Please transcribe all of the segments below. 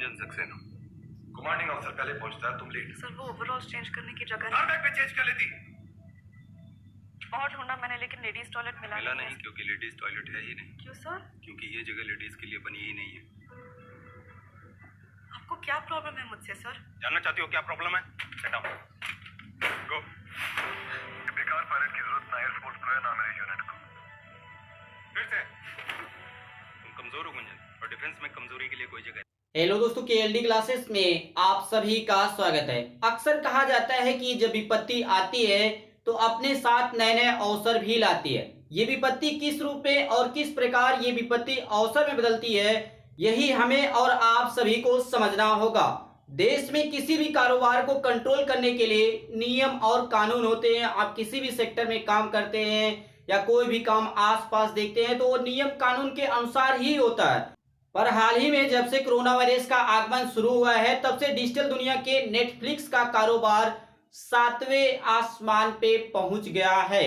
Gunjan Saxena. Commanding officer पहले पहुंचता है, तुम लेट। सर वो ओवरऑल चेंज करने की जगह हर बैग पे चेंज कर लेती। बहुत ढूंढा मैंने लेकिन लेडीज टॉयलेट मिला नहीं क्योंकि लेडीज टॉयलेट है ही नहीं। क्यों सर? क्योंकि ये जगह लेडीज के लिए बनी ही नहीं है। आपको क्या प्रॉब्लम है मुझसे सर? जानना चाहती हो क्या प्रॉब्लम है? गेट आउट, गो। बेकार पायलट की जरूरत ना एयरफोर्स को है ना मेरे यूनिट को। फिर से तुम कमजोर हो गुंजन, और डिफेंस में कमजोरी के लिए कोई जगह। हेलो दोस्तों, केएलडी क्लासेस में आप सभी का स्वागत है। अक्सर कहा जाता है कि जब विपत्ति आती है तो अपने साथ नए नए अवसर भी लाती है। ये विपत्ति किस रूप में और किस प्रकार ये विपत्ति अवसर में बदलती है, यही हमें और आप सभी को समझना होगा। देश में किसी भी कारोबार को कंट्रोल करने के लिए नियम और कानून होते हैं। आप किसी भी सेक्टर में काम करते हैं या कोई भी काम आसपास देखते हैं तो वो नियम कानून के अनुसार ही होता है। पर हाल ही में जब से कोरोना वायरस का आगमन शुरू हुआ है तब से डिजिटल दुनिया के नेटफ्लिक्स का कारोबार 7वें आसमान पे पहुंच गया है।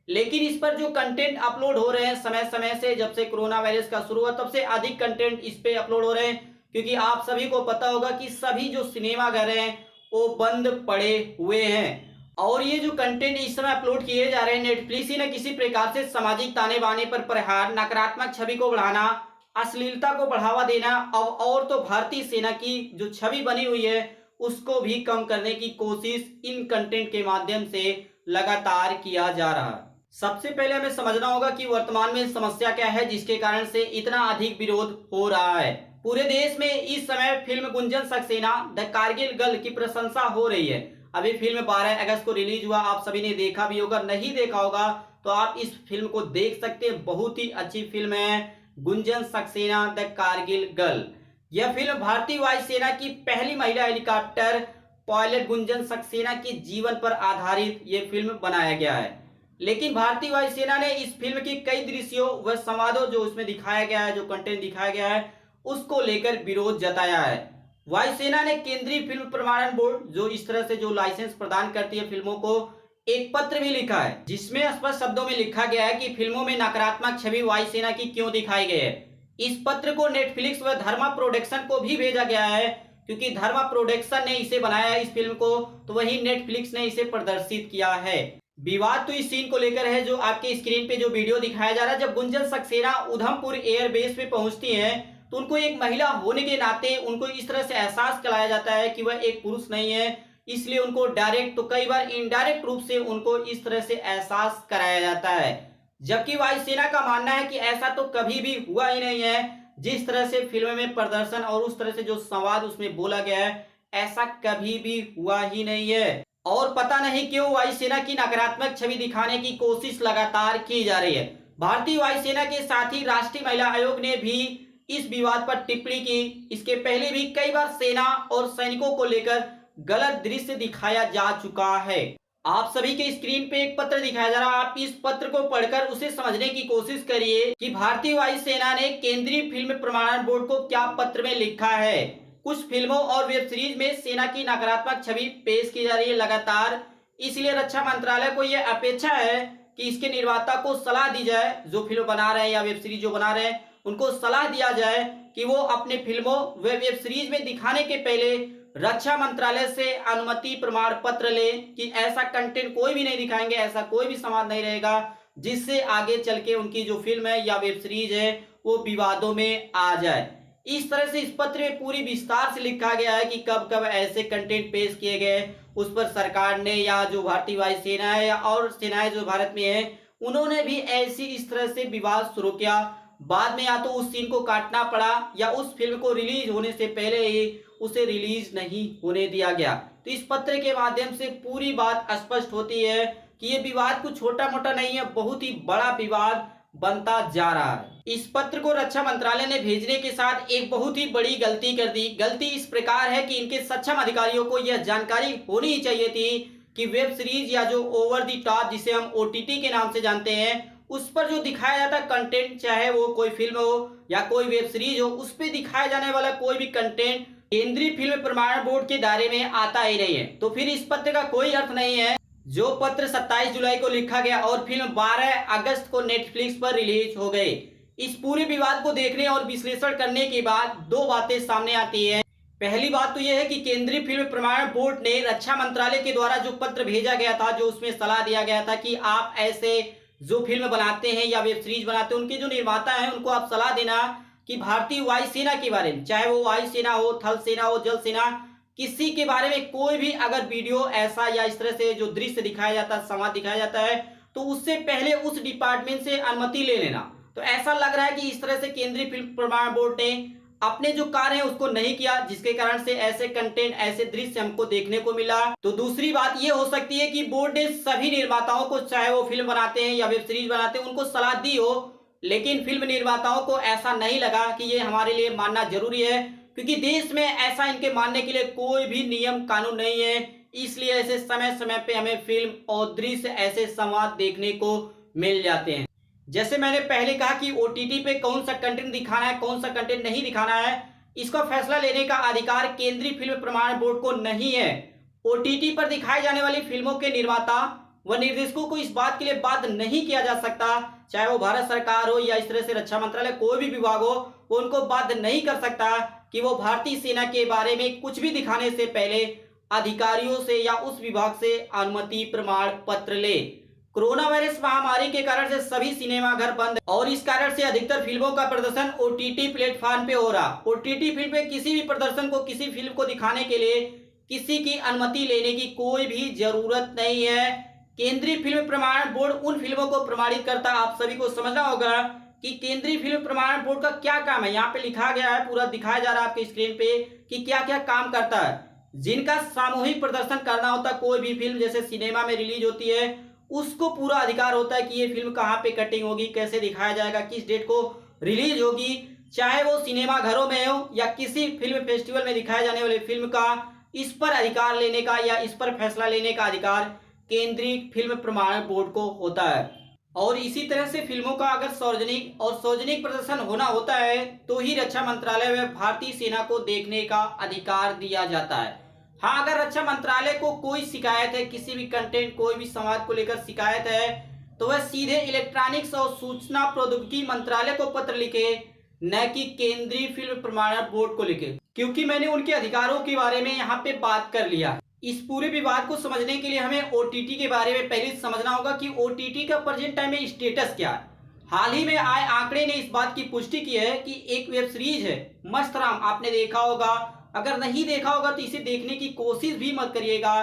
लेकिन इस पर जो कंटेंट अपलोड हो रहे हैं समय समय से, जब से कोरोना वायरस का शुरू हुआ तब से अधिक कंटेंट इस पे अपलोड हो रहे हैं, क्योंकि आप सभी को पता होगा कि सभी जो सिनेमाघर हैं वो बंद पड़े हुए हैं। और ये जो कंटेंट इस समय अपलोड किए जा रहे हैं, नेटफ्लिक्स ही न किसी प्रकार से सामाजिक ताने बाने पर प्रहार, नकारात्मक छवि को बढ़ाना, अश्लीलता को बढ़ावा देना और तो भारतीय सेना की जो छवि बनी हुई है उसको भी कम करने की कोशिश इन कंटेंट के माध्यम से लगातार किया जा रहा है। सबसे पहले हमें समझना होगा कि वर्तमान में समस्या क्या है जिसके कारण से इतना अधिक विरोध हो रहा है। पूरे देश में इस समय film Gunjan Saxena the Kargil girl की प्रशंसा हो रही है। अभी फिल्म 12 अगस्त को रिलीज हुआ, आप सभी ने देखा भी होगा, नहीं देखा होगा तो आप इस फिल्म को देख सकते हैं। बहुत ही अच्छी फिल्म है गुंजन सक्सेना द कारगिल गर्ल। यह फिल्म भारतीय वायुसेना की पहली महिला हेलीकॉप्टर पायलट गुंजन सक्सेना के जीवन पर आधारित यह फिल्म बनाया गया है। लेकिन भारतीय वायुसेना ने इस फिल्म के कई दृश्यों व संवादों जो उसमें दिखाया गया है, जो कंटेंट दिखाया गया है, उसको लेकर विरोध जताया है। वायुसेना ने केंद्रीय फिल्म प्रमाणन बोर्ड जो इस तरह से जो लाइसेंस प्रदान करती है फिल्मों को, एक पत्र भी लिखा है जिसमें स्पष्ट शब्दों में लिखा गया है कि फिल्मों में नकारात्मक छवि वायुसेना की क्यों दिखाई गई है। इस पत्र को नेटफ्लिक्स व धर्मा प्रोडक्शन को भी भेजा गया है, क्योंकि धर्मा प्रोडक्शन ने इसे बनाया है इस फिल्म को, तो वही नेटफ्लिक्स ने इसे प्रदर्शित किया है। विवाद तो इस सीन को लेकर है जो आपके स्क्रीन पे जो वीडियो दिखाया जा रहा है। जब गुंजन सक्सेना उधमपुर एयरबेस पे पहुंचती हैं तो उनको एक महिला होने के नाते उनको इस तरह से एहसास कराया जाता है कि वह एक पुरुष नहीं है, इसलिए उनको डायरेक्ट तो कई बार इनडायरेक्ट रूप से उनको इस तरह से एहसास कराया जाता है। जबकि वायुसेना का मानना है कि ऐसा तो कभी भी हुआ ही नहीं है। जिस तरह से फिल्म में प्रदर्शन और उस तरह से जो संवाद उसमें बोला गया है, ऐसा कभी भी हुआ ही नहीं है। और पता नहीं क्यों वायुसेना की नकारात्मक छवि दिखाने की कोशिश लगातार की जा रही है। भारतीय वायुसेना के साथ ही राष्ट्रीय महिला आयोग ने भी इस विवाद पर टिप्पणी की। इसके पहले भी कई बार सेना और सैनिकों को लेकर गलत दृश्य दिखाया जा चुका है। आप सभी के स्क्रीन पे एक पत्र दिखाया जा रहा है, आप इस पत्र को पढ़कर उसे समझने की कोशिश करिए कि भारतीय वायुसेना ने केंद्रीय फिल्म प्रमाणन बोर्ड को क्या पत्र में लिखा है। कुछ फिल्मों और वेब सीरीज में सेना की नकारात्मक छवि पेश की जा रही है लगातार, इसलिए रक्षा मंत्रालय को यह अपेक्षा है कि इसके निर्माता को सलाह दी जाए, जो फिल्म बना रहे हैं या वेब सीरीज जो बना रहे हैं उनको सलाह दिया जाए कि वो अपने फिल्मों व वेब सीरीज में दिखाने के पहले रक्षा मंत्रालय से अनुमति प्रमाण पत्र ले कि ऐसा कंटेंट कोई भी नहीं दिखाएंगे, ऐसा कोई भी संवाद नहीं रहेगा जिससे आगे चल के उनकी जो फिल्म है या वेब सीरीज है वो विवादों में आ जाए। इस तरह से इस पत्र में पूरी विस्तार से लिखा गया है कि कब कब ऐसे कंटेंट पेश किए गए, उस पर सरकार ने या जो भारतीय वायुसेना है या और सेनाएं जो भारत में है उन्होंने भी ऐसी इस तरह से विवाद शुरू किया। बाद में या तो उस सीन को काटना पड़ा या उस फिल्म को रिलीज होने से पहले ही उसे रिलीज नहीं होने दिया गया। तो इस पत्र के माध्यम से पूरी बात स्पष्ट होती है कि ये विवाद कुछ छोटा मोटा नहीं है, बहुत ही बड़ा विवाद बनता जा रहा है। इस पत्र को रक्षा मंत्रालय ने भेजने के साथ एक बहुत ही बड़ी गलती कर दी। गलती इस प्रकार है कि इनके सक्षम अधिकारियों को यह जानकारी होनी ही चाहिए थी कि वेब सीरीज या जो ओवर द टॉप जिसे हम OTT के नाम से जानते हैं उस पर जो दिखाया जाता कंटेंट, चाहे वो कोई फिल्म हो या कोई वेब सीरीज हो, उस पर दिखाया जाने वाला कोई भी कंटेंट केंद्रीय फिल्म प्रमाणन बोर्ड के दायरे में आता ही नहीं है। तो फिर इस पत्र का कोई अर्थ नहीं है। जो पत्र 27 जुलाई को लिखा गया और फिल्म 12 अगस्त को नेटफ्लिक्स पर रिलीज हो गई। इस पूरे विवाद को देखने और विश्लेषण करने के बाद दो बातें सामने आती हैं। पहली बात तो यह है कि केंद्रीय फिल्म प्रमाणन बोर्ड ने रक्षा मंत्रालय के द्वारा जो पत्र भेजा गया था, जो उसमें सलाह दिया गया था कि आप ऐसे जो फिल्म बनाते हैं या वेब सीरीज बनाते हैं, उनके जो निर्माता हैं उनको आप सलाह देना कि भारतीय वायुसेना के बारे में, चाहे वो वायुसेना हो, थल सेना हो, जल सेना, किसी के बारे में कोई भी अगर वीडियो ऐसा या इस तरह से जो दृश्य दिखाया जाता है, संवाद दिखाया जाता है, तो उससे पहले उस डिपार्टमेंट से अनुमति ले लेना। तो ऐसा लग रहा है कि इस तरह से केंद्रीय फिल्म प्रमाणन बोर्ड ने अपने जो कार्य है उसको नहीं किया, जिसके कारण से ऐसे कंटेंट, ऐसे दृश्य हमको देखने को मिला। तो दूसरी बात ये हो सकती है कि बोर्ड ने सभी निर्माताओं को, चाहे वो फिल्म बनाते हैं या वेब सीरीज बनाते हैं, उनको सलाह दी हो, लेकिन फिल्म निर्माताओं को ऐसा नहीं लगा कि ये हमारे लिए मानना जरूरी है, क्योंकि देश में ऐसा इनके मानने के लिए कोई भी नियम कानून नहीं है। इसलिए ऐसे समय समय पे हमें फिल्म और दृश्य, ऐसे संवाद देखने को मिल जाते हैं। जैसे मैंने पहले कहा कि ओटीटी पे कौन सा कंटेंट दिखाना है, कौन सा कंटेंट नहीं दिखाना है, इसका फैसला लेने का अधिकार केंद्रीय फिल्म प्रमाणन बोर्ड को नहीं है। ओटीटी पर दिखाई जाने वाली फिल्मों के निर्माता व निर्देशकों को इस बात के लिए बाध्य नहीं किया जा सकता, चाहे वो भारत सरकार हो या इस तरह से रक्षा मंत्रालय, कोई भी विभाग हो, वो उनको बाध्य नहीं कर सकता कि वो भारतीय सेना के बारे में कुछ भी दिखाने से पहले अधिकारियों से या उस विभाग से अनुमति प्रमाण पत्र ले। कोरोना वायरस महामारी के कारण से सभी सिनेमाघर बंद और इस कारण से अधिकतर फिल्मों का प्रदर्शन ओटीटी प्लेटफॉर्म पे हो रहा। ओटीटी फिल्म पे किसी भी प्रदर्शन को, किसी फिल्म को दिखाने के लिए किसी की अनुमति लेने की कोई भी जरूरत नहीं है। केंद्रीय फिल्म प्रमाणन बोर्ड उन फिल्मों को प्रमाणित करता। आप सभी को समझना होगा कि केंद्रीय फिल्म प्रमाणन बोर्ड का क्या काम है। यहाँ पे लिखा गया है, पूरा दिखाया जा रहा है आपके स्क्रीन पे कि क्या क्या काम करता है। जिनका सामूहिक प्रदर्शन करना होता है, कोई भी फिल्म जैसे सिनेमा में रिलीज होती है, उसको पूरा अधिकार होता है कि ये फिल्म कहाँ पे कटिंग होगी, कैसे दिखाया जाएगा, किस डेट को रिलीज होगी, चाहे वो सिनेमा घरों में हो या किसी फिल्म फेस्टिवल में दिखाए जाने वाली फिल्म का, इस पर अधिकार लेने का या इस पर फैसला लेने का अधिकार केंद्रीय फिल्म प्रमाणन बोर्ड को होता है। और इसी तरह से फिल्मों का अगर सार्वजनिक प्रदर्शन होना होता है तो ही रक्षा मंत्रालय में भारतीय सेना को देखने का अधिकार दिया जाता है। हाँ, अगर रक्षा मंत्रालय को कोई शिकायत है, किसी भी कंटेंट, कोई भी संवाद को लेकर शिकायत है, तो वह सीधे इलेक्ट्रॉनिक्स और सूचना प्रौद्योगिकी मंत्रालय को पत्र लिखे, न कि केंद्रीय फिल्म प्रमाणन बोर्ड को लिखे, क्योंकि मैंने उनके अधिकारों के बारे में यहाँ पे बात कर लिया। इस पूरे विवाद को समझने के लिए हमें ओटीटी के बारे में पहले समझना होगा कि ओटीटी का प्रेजेंट टाइम में स्टेटस क्या है। हाल ही में आए आंकड़े ने इस बात की पुष्टि की है कि एक वेब सीरीज है मस्त राम, आपने देखा होगा, अगर नहीं देखा होगा तो इसे देखने की कोशिश भी मत करिएगा,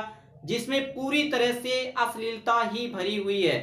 जिसमें पूरी तरह से अश्लीलता ही भरी हुई है।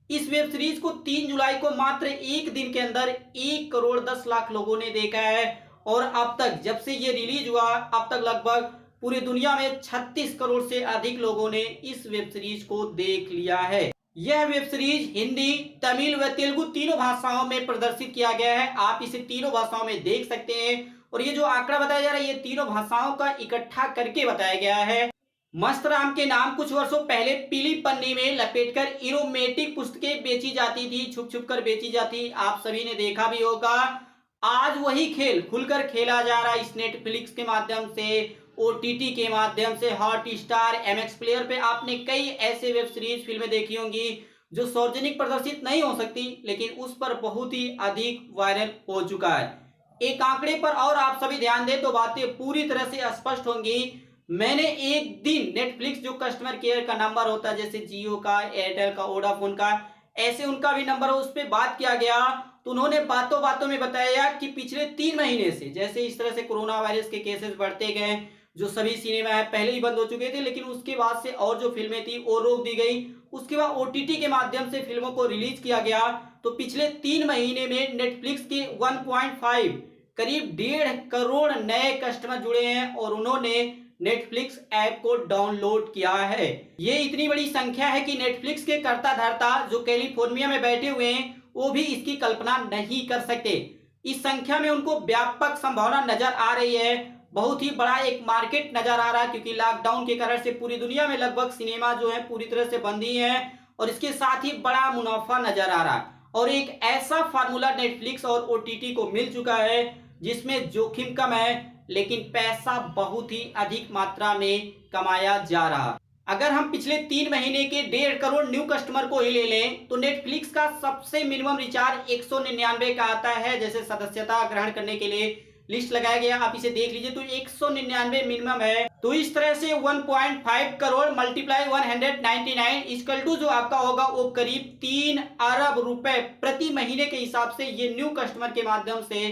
इस वेब सीरीज को 3 जुलाई को मात्र एक दिन के अंदर 1 करोड़ 10 लाख लोगों ने देखा है और अब तक, जब से ये रिलीज हुआ, अब तक लगभग पूरी दुनिया में 36 करोड़ से अधिक लोगों ने इस वेब सीरीज को देख लिया है। यह वेब सीरीज हिंदी, तमिल व तेलुगु तीनों भाषाओं में प्रदर्शित किया गया है। आप इसे तीनों भाषाओं में देख सकते हैं और ये जो आंकड़ा बताया जा रहा है, ये तीनों भाषाओं का इकट्ठा करके बताया गया है। मस्त राम के नाम कुछ वर्षों पहले पीली पन्नी में लपेटकर एरोमेटिक पुस्तकें बेची जाती थी, छुप छुप कर बेची जाती, आप सभी ने देखा भी होगा। आज वही खेल खुलकर खेला जा रहा है इस नेटफ्लिक्स के माध्यम से, ओटीटी के माध्यम से, हॉटस्टार, एमएक्स प्लेयर पे आपने कई ऐसे वेब सीरीज फिल्में देखी होंगी जो सार्वजनिक प्रदर्शित नहीं हो सकती, लेकिन उस पर बहुत ही अधिक वायरल हो चुका है। एक आंकड़े पर और आप सभी ध्यान दें तो बातें पूरी तरह से स्पष्ट होंगी। मैंने एक दिन नेटफ्लिक्स जो कस्टमर केयर का नंबर होता है, जैसे जियो का, एयरटेल का, वोडाफोन का, ऐसे उनका भी नंबर हो, उस पर बात किया गया तो उन्होंने बातों बातों में बताया कि पिछले 3 महीने से, जैसे इस तरह से कोरोना वायरस के केसेस बढ़ते गए, जो सभी सिनेमा है पहले ही बंद हो चुके थे, लेकिन उसके बाद से और जो फिल्में थी वो रोक दी गई। उसके बाद ओटीटी के माध्यम से फिल्मों को रिलीज किया गया। तो पिछले 3 महीने में नेटफ्लिक्स के 1.5 करीब 1.5 करोड़ नए कस्टमर जुड़े हैं और उन्होंने नेटफ्लिक्स ऐप को डाउनलोड किया है। ये इतनी बड़ी संख्या है कि नेटफ्लिक्स के कर्ता धर्ता जो कैलिफोर्निया में बैठे हुए हैं वो भी इसकी कल्पना नहीं कर सकते। इस संख्या में उनको व्यापक संभावना नजर आ रही है, बहुत ही बड़ा एक मार्केट नजर आ रहा है, क्योंकि लॉकडाउन के कारण से पूरी दुनिया में लगभग सिनेमा जो है पूरी तरह से बंद ही है और इसके साथ ही बड़ा मुनाफा नजर आ रहा है। और एक ऐसा फार्मूला नेटफ्लिक्स और ओटीटी को मिल चुका है जिसमें जोखिम कम है लेकिन पैसा बहुत ही अधिक मात्रा में कमाया जा रहा। अगर हम पिछले 3 महीने के 1.5 करोड़ न्यू कस्टमर को ही ले लें तो नेटफ्लिक्स का सबसे मिनिमम रिचार्ज 199 का आता है, जैसे सदस्यता ग्रहण करने के लिए लिस्ट लगाया गया, आप इसे देख लीजिए। तो 199 मिनिमम है। तो इस तरह से 1.5 करोड़ मल्टीप्लाई 199 इक्वल टू जो आपका होगा वो करीब 3 अरब रुपए प्रति महीने के हिसाब से ये न्यू कस्टमर के माध्यम से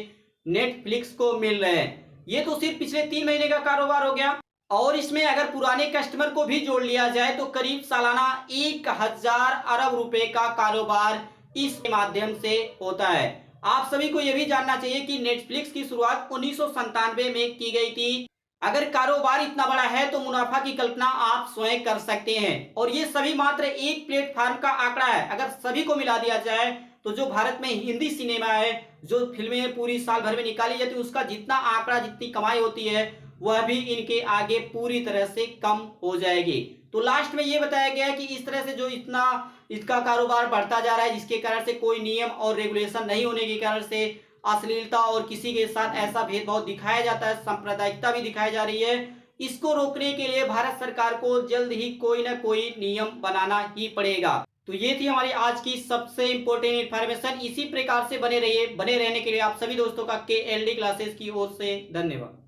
नेटफ्लिक्स को मिल रहे हैं। ये तो सिर्फ पिछले 3 महीने का कारोबार हो गया, और इसमें अगर पुराने कस्टमर को भी जोड़ लिया जाए तो करीब सालाना 1000 अरब रुपए का कारोबार इस माध्यम से होता है। आप सभी को यह भी जानना चाहिए कि नेटफ्लिक्स की शुरुआत 1997 में की गई थी। अगर कारोबार इतना बड़ा है तो मुनाफा की कल्पना आप स्वयं कर सकते हैं, और ये सभी मात्र एक प्लेटफॉर्म का आंकड़ा है। अगर सभी को मिला दिया जाए तो जो भारत में हिंदी सिनेमा है, जो फिल्में पूरी साल भर में निकाली जाती है, उसका जितना आंकड़ा, जितनी कमाई होती है, वह भी इनके आगे पूरी तरह से कम हो जाएगी। तो लास्ट में ये बताया गया है कि इस तरह से जो इतना इसका कारोबार बढ़ता जा रहा है, जिसके कारण से कोई नियम और रेगुलेशन नहीं होने के कारण से अश्लीलता और किसी के साथ ऐसा भेदभाव दिखाया जाता है, सांप्रदायिकता भी दिखाई जा रही है, इसको रोकने के लिए भारत सरकार को जल्द ही कोई ना कोई नियम बनाना ही पड़ेगा। तो ये थी हमारी आज की सबसे इंपॉर्टेंट इन्फॉर्मेशन। इसी प्रकार से बने रहने के लिए आप सभी दोस्तों का KLD क्लासेस की ओर से धन्यवाद।